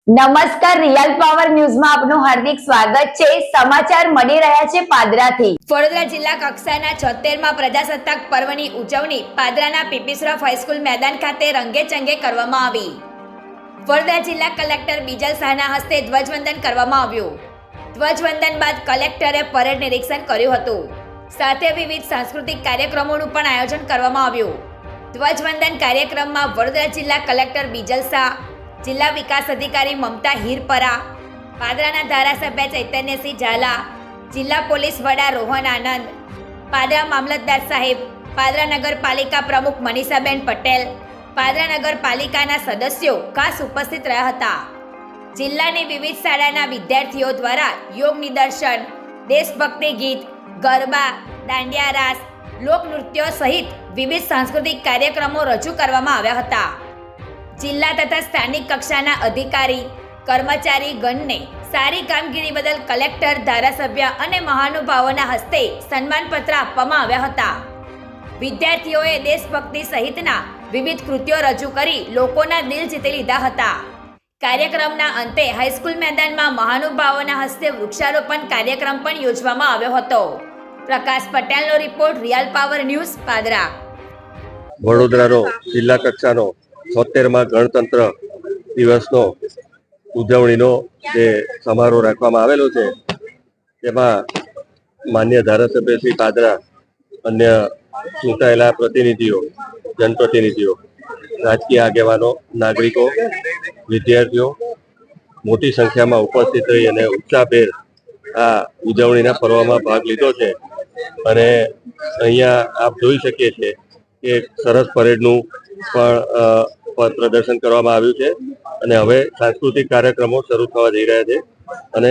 નમસ્કાર, real power ન્યૂઝમાં આપનું હાર્દિક સ્વાગત છે। સમાચાર મળી રહ્યા છે પાદરાથી। વડોદરા જિલ્લા કક્ષાના 76મા પ્રજાસત્તાક પર્વની ઉજવણી પાદરાના પીપીસરોફ હાઈસ્કૂલ મેદાન ખાતે રંગેચંગે કરવામાં આવી। વડોદરા જિલ્લા કલેક્ટર બીજલ શાહના હસ્તે ધ્વજવંદન કરવામાં આવ્યું। ધ્વજવંદન બાદ કલેક્ટરે પરેડ નિરીક્ષણ કર્યું હતું, સાથે વિવિધ સાંસ્કૃતિક કાર્યક્રમોનું પણ આયોજન કરવામાં આવ્યું। ધ્વજવંદન કાર્યક્રમમાં વડોદરા જિલ્લા કલેક્ટર બીજલ શાહ, જિલ્લા વિકાસ અધિકારી મમતા હીરપરા, પાદરાના ધારાસભ્ય ચૈતન્યસિંહ ઝાલા, જિલ્લા પોલીસ વડા રોહન આનંદ, પાદરા મામલતદાર સાહેબ, પાદરા નગરપાલિકા પ્રમુખ મનીષાબેન પટેલ, પાદરા નગરપાલિકાના સદસ્યો ખાસ ઉપસ્થિત રહ્યા હતા। જિલ્લાની વિવિધ શાળાના વિદ્યાર્થીઓ દ્વારા યોગ નિદર્શન, દેશભક્તિ ગીત, ગરબા, દાંડિયા રાસ, લોકનૃત્યો સહિત વિવિધ સાંસ્કૃતિક કાર્યક્રમો રજૂ કરવામાં આવ્યા હતા। જિલ્લા તથા સ્થાનિક કક્ષાના અધિકારી કર્મચારી ગણને સારી કામગીરી બદલ કલેક્ટર, ધારાસભ્ય અને મહાનુભાવોના હસ્તે સન્માનપત્ર આપવામાં આવ્યા હતા। વિદ્યાર્થીઓએ દેશભક્તિ સહિતના વિવિધ કૃત્યો રજૂ કરી લોકોના દિલ જીતી લીધા હતા। કાર્યક્રમના અંતે હાઈસ્કૂલ મેદાનમાં મહાનુભાવોના હસ્તે વૃક્ષારોપણ કાર્યક્રમ પણ યોજવામાં આવ્યો હતો। પ્રકાશ પટેલનો report, real power news, Padra. વડોદરાનો જિલ્લા કક્ષાનો 76મા ગણતંત્ર દિવસનો ઉજવણીનો જે સમારોહ રાખવામાં આવેલો છે, તેમાં માન્ય ધારાસભ્ય શ્રી પાદરા, અન્ય ચૂંટાયેલા પ્રતિનિધિઓ, જનપ્રતિનિધિઓ, રાજકીય આગેવાનો, નાગરિકો, વિદ્યાર્થીઓ મોટી સંખ્યામાં ઉપસ્થિત રહી અને ઉત્સાહભેર આ ઉજવણીના પર્વમાં ભાગ લીધો છે। અને અહીંયા આપ જોઈ શકીએ છીએ કે સરસ પરેડનું પણ પ્રદર્શન કરવામાં આવ્યું છે અને હવે સાંસ્કૃતિક કાર્યક્રમો શરૂ થવા જઈ રહ્યા છે અને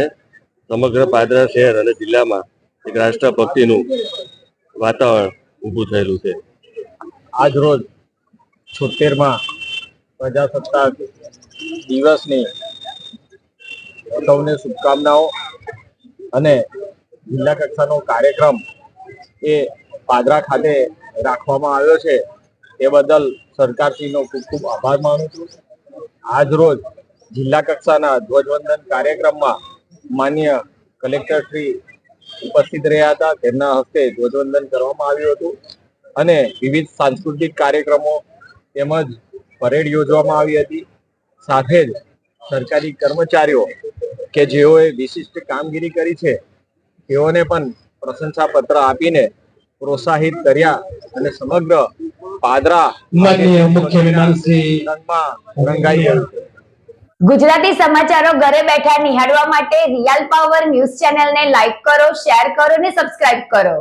સમગ્ર પાદરા શહેર અને જિલ્લામાં એક રાષ્ટ્રભક્તિનું વાતાવરણ ઊભું થયેલું છે। આજ રોજ 76મા પ્રજાસત્તાક દિવસની સૌને શુભકામનાઓ। અને જિલ્લા કક્ષાનો કાર્યક્રમ એ પાદરા ખાતે રાખવામાં આવ્યો છે, તે બદલ સરકારશ્રીનો ખૂબ ખૂબ આભાર માનું છું। આજ રોજ જિલ્લા કક્ષાના ધ્વજવંદન કાર્યક્રમમાં માન્ય કલેક્ટર શ્રી ઉપસ્થિત રહ્યા હતા, તેમના હસ્તે ધ્વજવંદન કરવામાં આવ્યું હતું અને વિવિધ સાંસ્કૃતિક કાર્યક્રમો તેમજ પરેડ યોજવામાં આવી હતી। સાથે જ સરકારી કર્મચારીઓ કે જેઓએ વિશિષ્ટ કામગીરી કરી છે, તેઓને પણ પ્રશંસાપત્ર આપીને પ્રોત્સાહિત કર્યા અને સમગ્ર પાદરા મુખ્ય મહેમાન શ્રી રંગાઈ ગયું। ગુજરાતી સમાચારો ઘરે બેઠા નિહાળવા માટે રિયલ પાવર ન્યૂઝ ચેનલને લાઈક કરો, શેર કરો અને સબસ્ક્રાઇબ કરો।